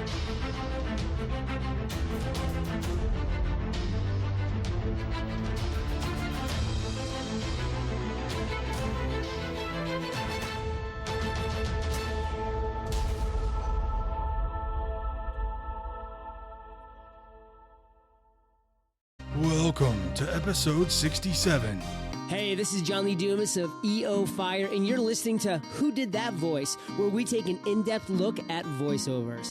Welcome to episode 67. Hey, this is John Lee Dumas of EO Fire, and you're listening to Who Did That Voice, where we take an in-depth look at voiceovers.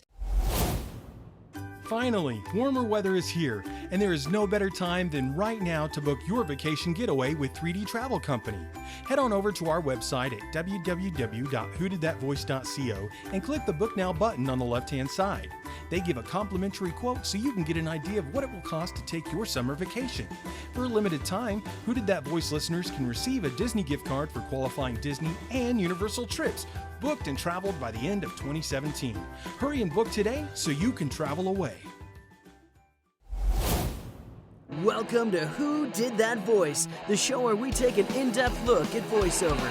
Finally, warmer weather is here, and there is no better time than right now to book your vacation getaway with 3D Travel Company. Head on over to our website at www.whodidthatvoice.co and click the Book Now button on the left-hand side. They give a complimentary quote so you can get an idea of what it will cost to take your summer vacation. For a limited time, Who Did That Voice listeners can receive a Disney gift card for qualifying Disney and Universal trips, booked and traveled by the end of 2017. Hurry and book today so you can travel away. Welcome to Who Did That Voice, the show where we take an in-depth look at voiceover.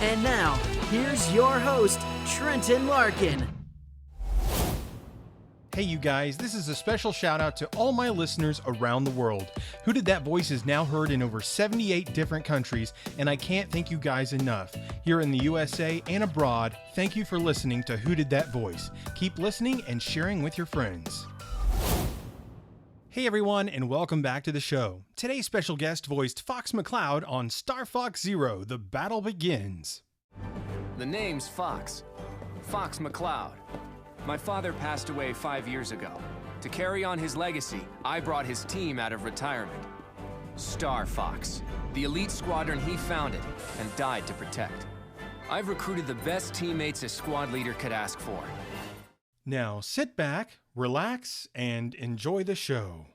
And now, here's your host, Trenton Larkin. Hey you guys, this is a special shout out to all my listeners around the world. Who Did That Voice is now heard in over 78 different countries, and I can't thank you guys enough. Here in the USA and abroad, thank you for listening to Who Did That Voice. Keep listening and sharing with your friends. Hey everyone, and welcome back to the show. Today's special guest voiced Fox McCloud on Star Fox Zero: The Battle Begins. The name's Fox. Fox McCloud. My father passed away 5 years ago. To carry on his legacy, I brought his team out of retirement. Star Fox, the elite squadron he founded and died to protect. I've recruited the best teammates a squad leader could ask for. Now sit back, relax, and enjoy the show.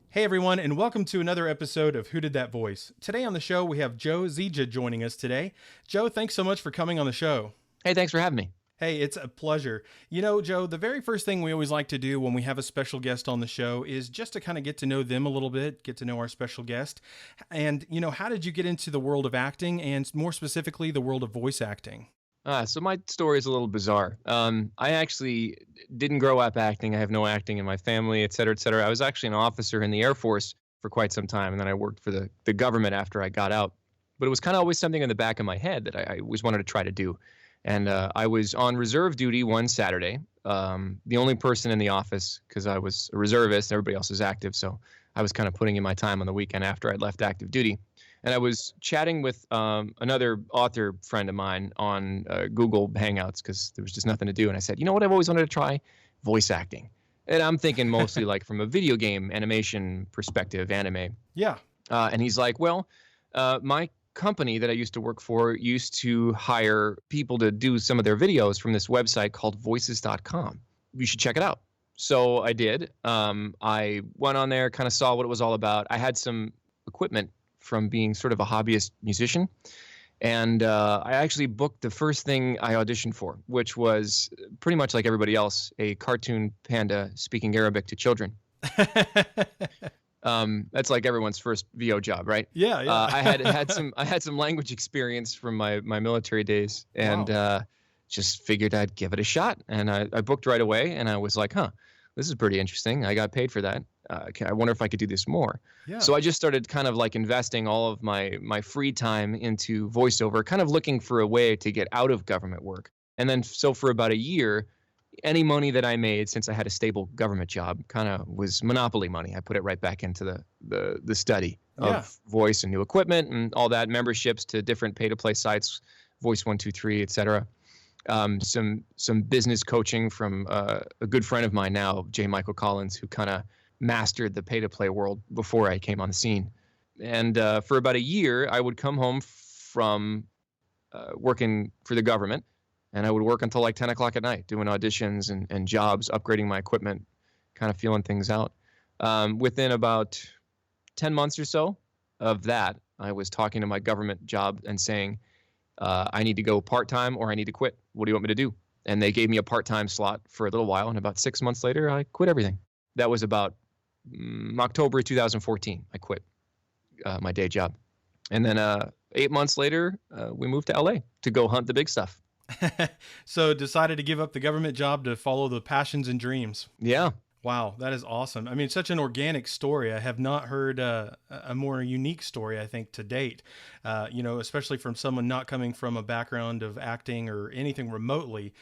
Hey everyone, and welcome to another episode of Who Did That Voice. Today on the show, we have Joe Zija joining us today. Joe, thanks so much for coming on the show. Hey, thanks for having me. Hey, it's a pleasure. You know, Joe, the very first thing we always like to do when we have a special guest on the show is just to kind of get to know them a little bit, get to know our special guest. And, you know, how did you get into the world of acting, and more specifically, the world of voice acting? So my story is a little bizarre. I actually didn't grow up acting. I have no acting in my family, et cetera, et cetera. I was actually an officer in the Air Force for quite some time, and then I worked for the government after I got out. But it was kind of always something in the back of my head that I always wanted to try to do. And I was on reserve duty one Saturday, the only person in the office because I was a reservist. Everybody else was active, so I was kind of putting in my time on the weekend after I'd left active duty. And I was chatting with another author friend of mine on Google Hangouts because there was just nothing to do. And I said, you know what I've always wanted to try? Voice acting. And I'm thinking mostly like from a video game animation perspective, anime. Yeah. And he's like, well, my company that I used to work for used to hire people to do some of their videos from this website called voices.com. You should check it out. So I did. I went on there, kind of saw what it was all about. I had some equipment from being sort of a hobbyist musician. And I actually booked the first thing I auditioned for, which was pretty much like everybody else, a cartoon panda speaking Arabic to children. That's like everyone's first VO job, right? Yeah, yeah. I had some language experience from my military days, and just figured I'd give it a shot. And I booked right away, and I was like, huh, this is pretty interesting. I got paid for that. I wonder if I could do this more. Yeah. So I just started kind of like investing all of my free time into voiceover, kind of looking for a way to get out of government work. And then so for about a year, any money that I made, since I had a stable government job, kind of was monopoly money. I put it right back into the study of voice and new equipment and all that, memberships to different pay-to-play sites, Voice 123, et cetera. Some business coaching from a good friend of mine now, J. Michael Collins, who kind of mastered the pay-to-play world before I came on the scene. And for about a year, I would come home from working for the government, and I would work until like 10 o'clock at night, doing auditions and jobs, upgrading my equipment, kind of feeling things out. Within about 10 months or so of that, I was talking to my government job and saying, I need to go part-time or I need to quit. What do you want me to do? And they gave me a part-time slot for a little while, and about 6 months later, I quit everything. That was about October 2014. I quit my day job. And then 8 months later, we moved to LA to go hunt the big stuff. So decided to give up the government job to follow the passions and dreams. Yeah. Wow, that is awesome. I mean, such an organic story. I have not heard a more unique story, I think, to date. Especially from someone not coming from a background of acting or anything remotely.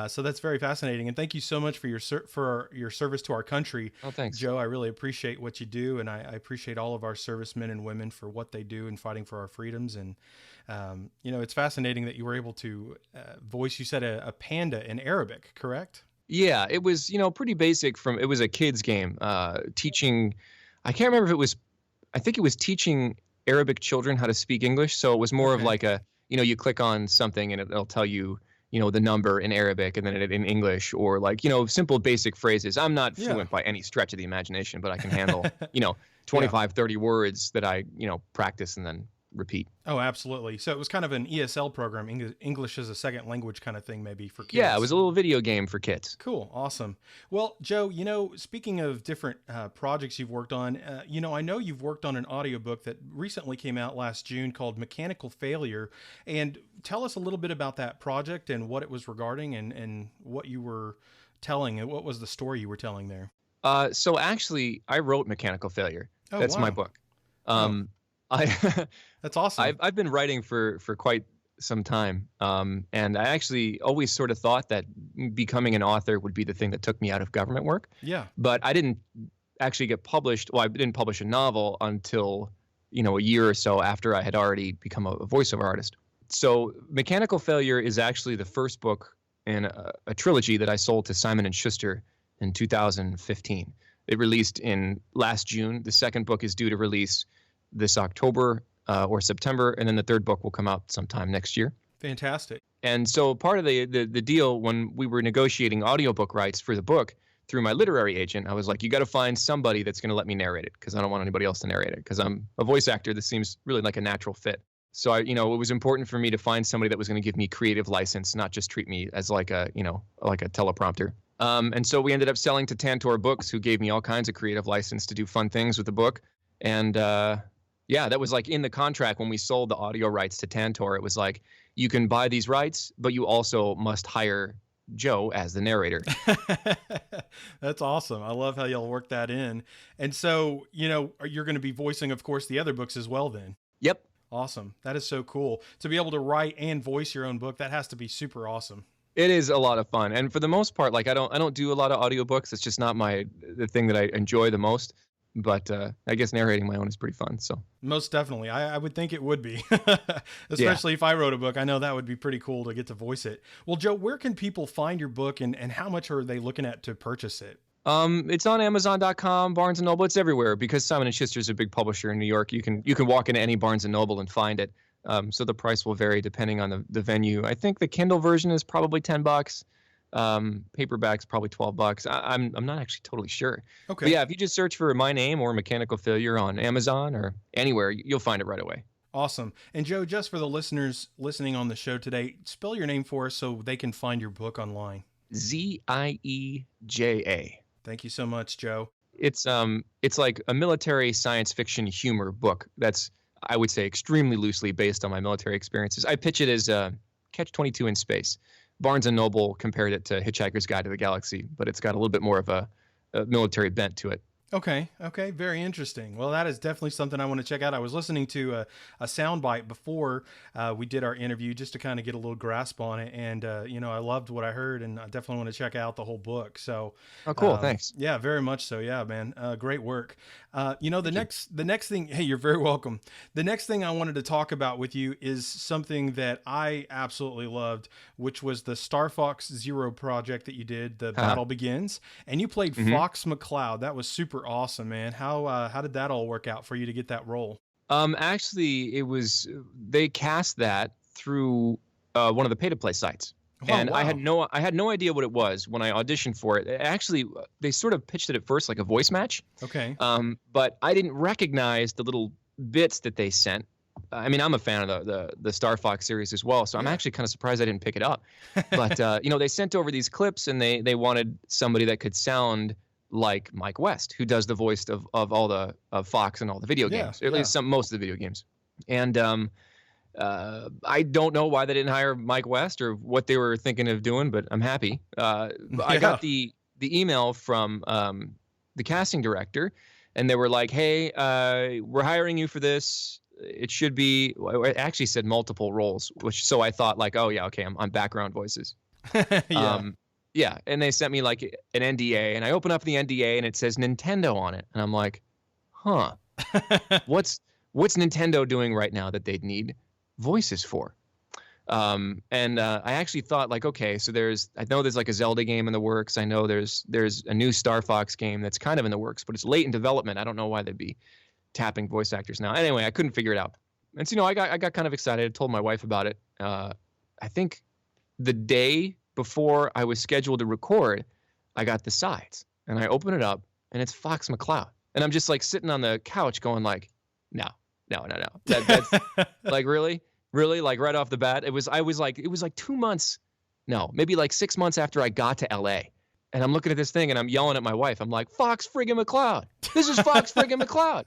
So that's very fascinating. And thank you so much for your service to our country. Oh, thanks. Joe. I really appreciate what you do, and I appreciate all of our servicemen and women for what they do in fighting for our freedoms. And it's fascinating that you were able to voice. You said a panda in Arabic, correct? Yeah, it was, pretty basic it was a kid's game, teaching, I can't remember if it was, I think it was teaching Arabic children how to speak English. So it was more of like you click on something and it'll tell you, the number in Arabic and then in English, or like, simple basic phrases. I'm not fluent by any stretch of the imagination, but I can handle, 25, 30 words that I, practice and then repeat. Oh, absolutely. So it was kind of an ESL program, English as a second language kind of thing, maybe for kids. Yeah, it was a little video game for kids. Cool. Awesome. Well, Joe, speaking of different projects you've worked on, I know you've worked on an audiobook that recently came out last June called Mechanical Failure. And tell us a little bit about that project and what it was regarding and what you were telling and what was the story you were telling there. So actually, I wrote Mechanical Failure. Oh, That's wow. my book. That's awesome. I've been writing for quite some time, and I actually always sort of thought that becoming an author would be the thing that took me out of government work. Yeah. But I didn't actually get published. Well, I didn't publish a novel until a year or so after I had already become a voiceover artist. So Mechanical Failure is actually the first book in a trilogy that I sold to Simon & Schuster in 2015. It released in last June. The second book is due to release this October or September, and then the third book will come out sometime next year. Fantastic. And so part of the deal when we were negotiating audiobook rights for the book through my literary agent, I was like, you got to find somebody that's going to let me narrate it, because I don't want anybody else to narrate it, because I'm a voice actor. This seems really like a natural fit. So it was important for me to find somebody that was going to give me creative license, not just treat me as like a teleprompter. And so we ended up selling to Tantor Books, who gave me all kinds of creative license to do fun things with the book. And that was like in the contract when we sold the audio rights to Tantor. It was like, you can buy these rights, but you also must hire Joe as the narrator. That's awesome. I love how y'all work that in. And so, you're going to be voicing, of course, the other books as well then. Yep. Awesome. That is so cool. To be able to write and voice your own book, that has to be super awesome. It is a lot of fun. And for the most part, like I don't do a lot of audiobooks. It's just not the thing that I enjoy the most. But I guess narrating my own is pretty fun. So most definitely, I would think it would be, especially if I wrote a book. I know that would be pretty cool to get to voice it. Well, Joe, where can people find your book, and how much are they looking at to purchase it? It's on Amazon.com, Barnes & Noble. It's everywhere, because Simon & Schuster is a big publisher in New York. You can walk into any Barnes & Noble and find it. So the price will vary depending on the venue. I think the Kindle version is probably $10. Paperback's probably $12. I'm not actually totally sure. Okay. But yeah, if you just search for my name or Mechanical Failure on Amazon or anywhere, you'll find it right away. Awesome. And Joe, just for the listeners listening on the show today, spell your name for us so they can find your book online. Zieja. Thank you so much, Joe. It's like a military science fiction humor book that's, I would say, extremely loosely based on my military experiences. I pitch it as Catch-22 in space. Barnes & Noble compared it to Hitchhiker's Guide to the Galaxy, but it's got a little bit more of a military bent to it. Okay. Very interesting. Well, that is definitely something I want to check out. I was listening to a soundbite before we did our interview just to kind of get a little grasp on it. And, I loved what I heard, and I definitely want to check out the whole book. So, oh, cool. Thanks. Yeah, very much so. Yeah, man. Great work. The next thing, hey, you're very welcome. The next thing I wanted to talk about with you is something that I absolutely loved, which was the Star Fox Zero project that you did, The Battle Begins, and you played Fox McCloud. That was super awesome, man. How did that all work out for you to get that role? Actually, they cast that through one of the pay-to-play sites. Oh, and wow. I had no idea what it was when I auditioned for it. Actually, they sort of pitched it at first like a voice match. Okay. But I didn't recognize the little bits that they sent. I mean, I'm a fan of the Star Fox series as well, so I'm actually kind of surprised I didn't pick it up. But they sent over these clips, and they wanted somebody that could sound like Mike West, who does the voice of all of Fox and all the video games, or at least most of the video games. And I don't know why they didn't hire Mike West or what they were thinking of doing, but I'm happy. I got the email from the casting director, and they were like, "Hey, we're hiring you for this. It should be." It actually said multiple roles, so I thought like, "Oh yeah, okay, I'm background voices." Yeah. Yeah, and they sent me like an NDA, and I open up the NDA, and it says Nintendo on it, and I'm like, "Huh, what's Nintendo doing right now that they'd need voices for?" And I actually thought like, okay, so I know there's like a Zelda game in the works. I know there's a new Star Fox game that's kind of in the works, but it's late in development. I don't know why they'd be tapping voice actors now. Anyway, I couldn't figure it out. And so, I got kind of excited. I told my wife about it. I think the day before I was scheduled to record, I got the sides and I open it up and it's Fox McCloud. And I'm just like sitting on the couch going like, no. That's like, really, like right off the bat. It was like 2 months, no, maybe like 6 months after I got to LA. And I'm looking at this thing and I'm yelling at my wife. I'm like, Fox friggin' McCloud. This is Fox friggin' McCloud.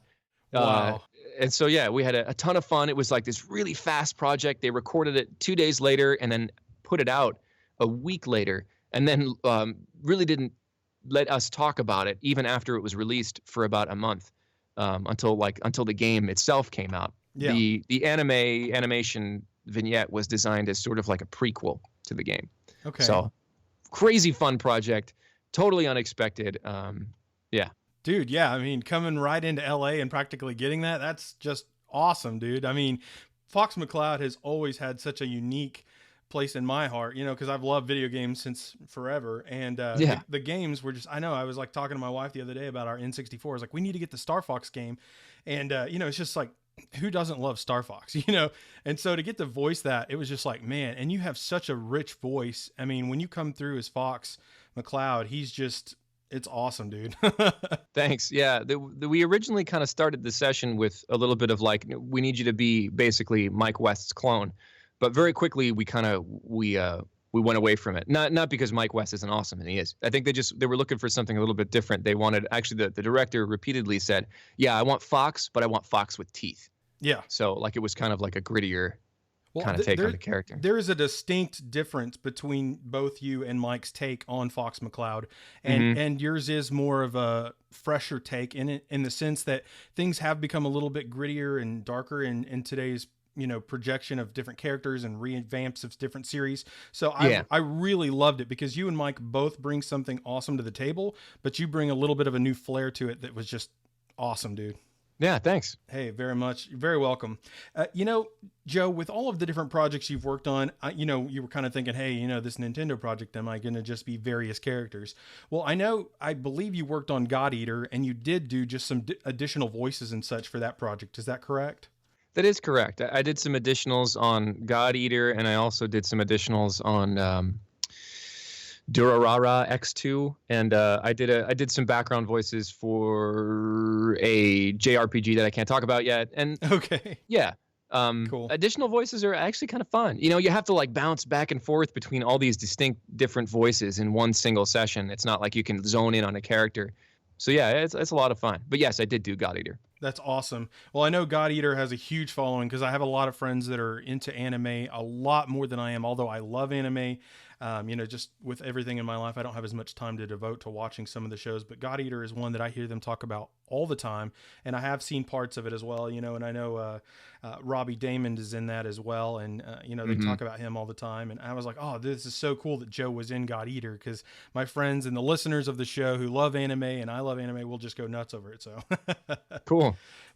Wow. And so, yeah, we had a ton of fun. It was like this really fast project. They recorded it 2 days later and then put it out a week later, and then really didn't let us talk about it even after it was released for about a month, until the game itself came out. Yeah. The animation vignette was designed as sort of like a prequel to the game. Okay. So crazy fun project, totally unexpected. Yeah. Dude, yeah, I mean, coming right into LA and practically getting that's just awesome, dude. I mean, Fox McCloud has always had such a unique place in my heart, because I've loved video games since forever. And the games were just, I know, I was like talking to my wife the other day about our N64. I was like, we need to get the Star Fox game. And, it's just like, who doesn't love Star Fox, And so to get to voice that, it was just like, man, and you have such a rich voice. I mean, when you come through as Fox McCloud, it's awesome, dude. Thanks. Yeah. We originally kind of started the session with a little bit of like, we need you to be basically Mike West's clone. But very quickly, we went away from it. Not because Mike West isn't awesome, and he is. I think they were looking for something a little bit different. They wanted, actually, the director repeatedly said, yeah, I want Fox, but I want Fox with teeth. Yeah. So like it was kind of like a grittier kind of take on the character. There is a distinct difference between both you and Mike's take on Fox McCloud, and yours is more of a fresher take in the sense that things have become a little bit grittier and darker in today's projection of different characters and revamps of different series. So I really loved it because you and Mike both bring something awesome to the table, but you bring a little bit of a new flair to it that was just awesome, dude. Yeah, thanks. Hey, very much. You're very welcome. Joe, with all of the different projects you've worked on, you were kind of thinking, hey, this Nintendo project, am I going to just be various characters? Well, I believe you worked on God Eater and you did do just some additional voices and such for that project. Is that correct? That is correct. I did some additionals on God Eater, and I also did some additionals on Durarara X2, and I did some background voices for a JRPG that I can't talk about yet. And okay, yeah, cool. Additional voices are actually kind of fun. You have to like bounce back and forth between all these distinct different voices in one single session. It's not like you can zone in on a character. So yeah, it's a lot of fun. But yes, I did do God Eater. That's awesome. Well, I know God Eater has a huge following because I have a lot of friends that are into anime a lot more than I am, although I love anime. Just with everything in my life, I don't have as much time to devote to watching some of the shows, but God Eater is one that I hear them talk about all the time. And I have seen parts of it as well, and I know Robbie Damon is in that as well. And, they talk about him all the time. And I was like, oh, this is so cool that Joe was in God Eater because my friends and the listeners of the show who love anime and I love anime will just go nuts over it. So cool.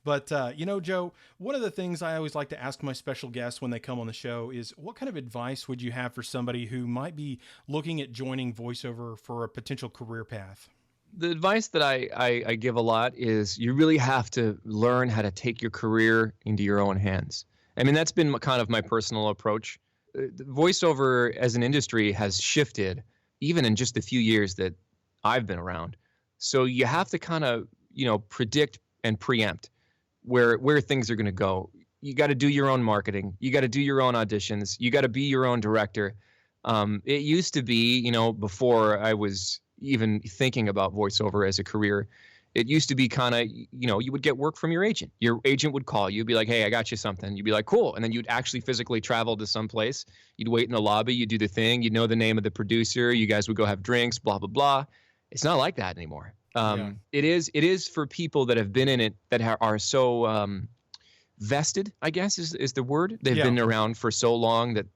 But, Joe, one of the things I always like to ask my special guests when they come on the show is what kind of advice would you have for somebody who might be looking at joining voiceover for a potential career path? The advice that I give a lot is you really have to learn how to take your career into your own hands. I mean, that's been kind of my personal approach. Voiceover as an industry has shifted even in just the few years that I've been around. So you have to kind of, predict and preempt where things are going to go. You got to do your own marketing. You got to do your own auditions. You got to be your own director. It used to be, before I was even thinking about voiceover as a career, It used to be kind of, you would get work from your agent. Your agent would call you, be like, hey, I got you something. You'd be like, cool. And then you'd actually physically travel to some place. You'd wait in the lobby. You'd do the thing. You'd know the name of the producer. You guys would go have drinks, blah, blah, blah. It's not like that anymore. It is for people that have been in it that are so vested, I guess is the word. They've been around for so long that,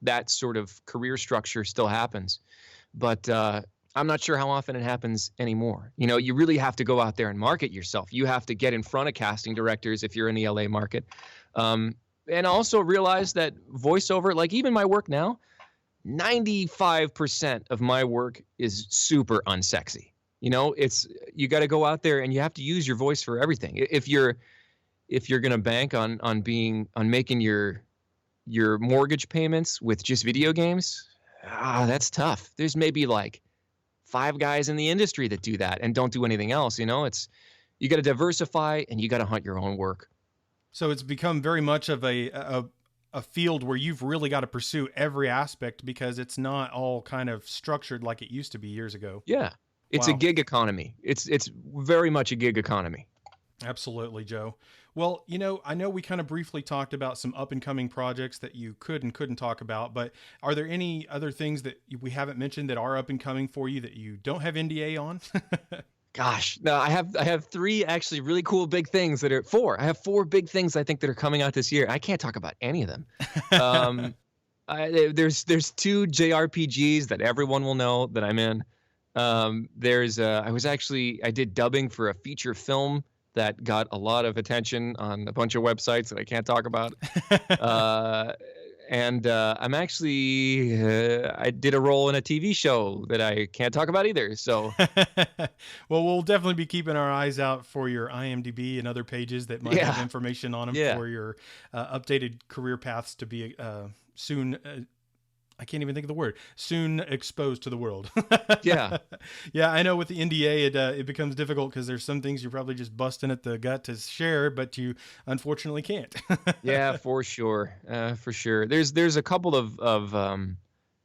that sort of career structure still happens. But I'm not sure how often it happens anymore. You really have to go out there and market yourself. You have to get in front of casting directors if you're in the LA market. And also realize that voiceover, like even my work now, 95% of my work is super unsexy. You got to go out there and you have to use your voice for everything. If you're going to bank on making your mortgage payments with just video games, that's tough. There's maybe like 5 guys in the industry that do that and don't do anything else. You got to diversify and you got to hunt your own work. So it's become very much of a field where you've really got to pursue every aspect because it's not all kind of structured like it used to be years ago. Yeah. It's a gig economy. It's very much a gig economy. Absolutely, Joe. Well, I know we kind of briefly talked about some up and coming projects that you could and couldn't talk about, but are there any other things that we haven't mentioned that are up and coming for you that you don't have NDA on? Gosh, no, I have 3 actually really cool big things that are 4. I have 4 big things I think that are coming out this year. I can't talk about any of them. There's 2 JRPGs that everyone will know that I'm in. I did dubbing for a feature film that got a lot of attention on a bunch of websites that I can't talk about. I'm actually, I did a role in a TV show that I can't talk about either. So, well, we'll definitely be keeping our eyes out for your IMDb and other pages that might have information on them for your updated career paths to be soon. I can't even think of the word. Soon exposed to the world. Yeah. Yeah, I know with the NDA, it becomes difficult because there's some things you're probably just busting at the gut to share, but you unfortunately can't. Yeah, for sure. For sure. There's a couple of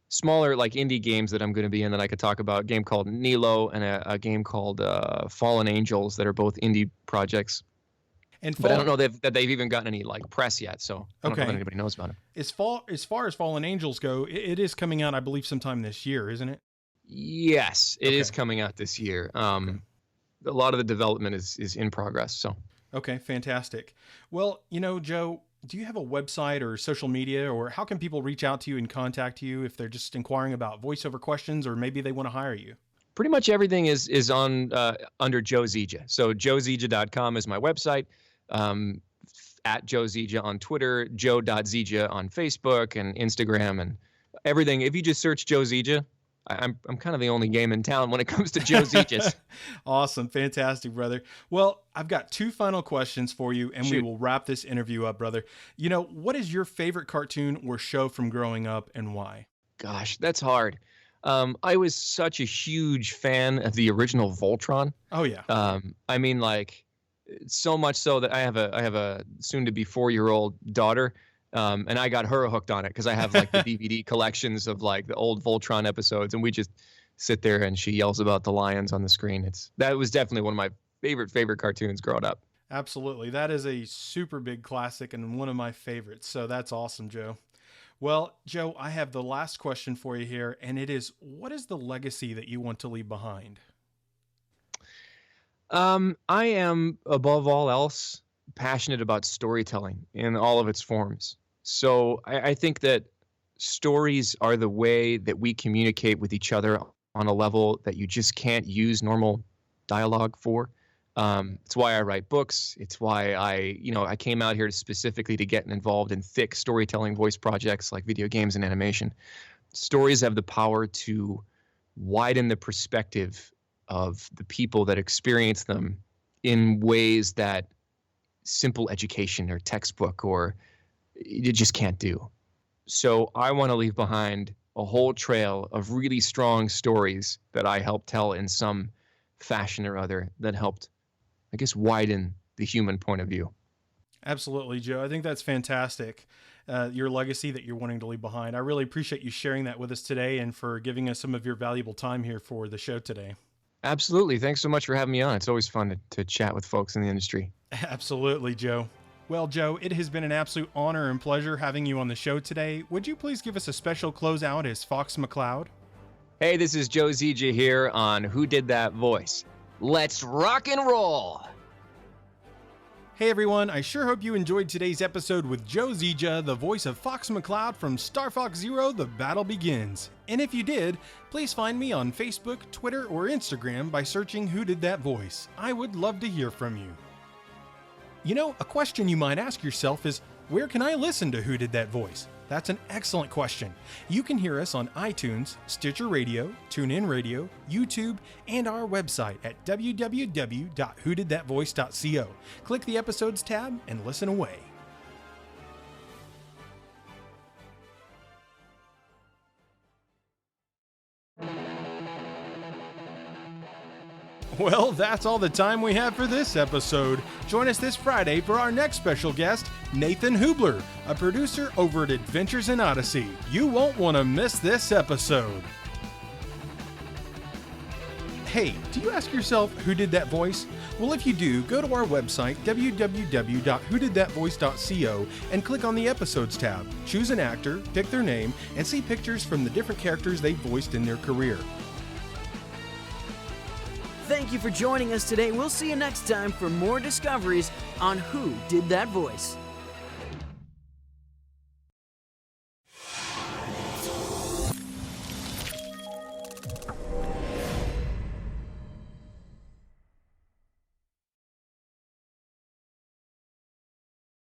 smaller like indie games that I'm going to be in that I could talk about. A game called Nilo and a game called Fallen Angels that are both indie projects. But I don't know that they've even gotten any like press yet, so I don't know if anybody knows about it. As far as Fallen Angels go, it is coming out, I believe, sometime this year, isn't it? Yes, it is coming out this year. A lot of the development is in progress. So. Okay, fantastic. Well, Joe, do you have a website or social media, or how can people reach out to you and contact you if they're just inquiring about voiceover questions, or maybe they want to hire you? Pretty much everything is on under Joe Zieja. So joezieja.com is my website. At Joe Zieja on Twitter, joe.zieja on Facebook and Instagram and everything. If you just search Joe Zieja, I'm kind of the only game in town when it comes to Joe Ziejas. Awesome. Fantastic, brother. Well, I've got 2 final questions for you, and we will wrap this interview up, brother. What is your favorite cartoon or show from growing up and why? Gosh, that's hard. I was such a huge fan of the original Voltron. Oh, yeah. I mean, like, so much so that I have a soon-to-be 4-year-old daughter, and I got her hooked on it because I have like the DVD collections of like the old Voltron episodes, and we just sit there and she yells about the lions on the screen. That was definitely one of my favorite cartoons growing up. Absolutely, that is a super big classic and one of my favorites. So that's awesome, Joe. Well, Joe, I have the last question for you here, and it is: what is the legacy that you want to leave behind? I am, above all else, passionate about storytelling in all of its forms. So I think that stories are the way that we communicate with each other on a level that you just can't use normal dialogue for. It's why I write books. It's why I came out here specifically to get involved in thick storytelling voice projects like video games and animation. Stories have the power to widen the perspective of the people that experience them in ways that simple education or textbook or you just can't do. So I want to leave behind a whole trail of really strong stories that I helped tell in some fashion or other that helped, I guess, widen the human point of view. Absolutely, Joe. I think that's fantastic. Your legacy that you're wanting to leave behind. I really appreciate you sharing that with us today and for giving us some of your valuable time here for the show today. Absolutely. Thanks so much for having me on. It's always fun to chat with folks in the industry. Absolutely, Joe. Well, Joe, it has been an absolute honor and pleasure having you on the show today. Would you please give us a special closeout as Fox McCloud? Hey, this is Joe Zija here on Who Did That Voice. Let's rock and roll! Hey everyone, I sure hope you enjoyed today's episode with Joe Zija, the voice of Fox McCloud from Star Fox Zero: The Battle Begins. And if you did, please find me on Facebook, Twitter, or Instagram by searching Who Did That Voice. I would love to hear from you. You know, a question you might ask yourself is, where can I listen to Who Did That Voice? That's an excellent question. You can hear us on iTunes, Stitcher Radio, TuneIn Radio, YouTube, and our website at www.whodidthatvoice.co. Click the episodes tab and listen away. Well, that's all the time we have for this episode. Join us this Friday for our next special guest, Nathan Hubler, a producer over at Adventures in Odyssey. You won't want to miss this episode. Hey, do you ask yourself who did that voice? Well, if you do, go to our website, www.whodidthatvoice.co, and click on the Episodes tab. Choose an actor, pick their name, and see pictures from the different characters they voiced in their career. Thank you for joining us today. We'll see you next time for more discoveries on Who Did That Voice.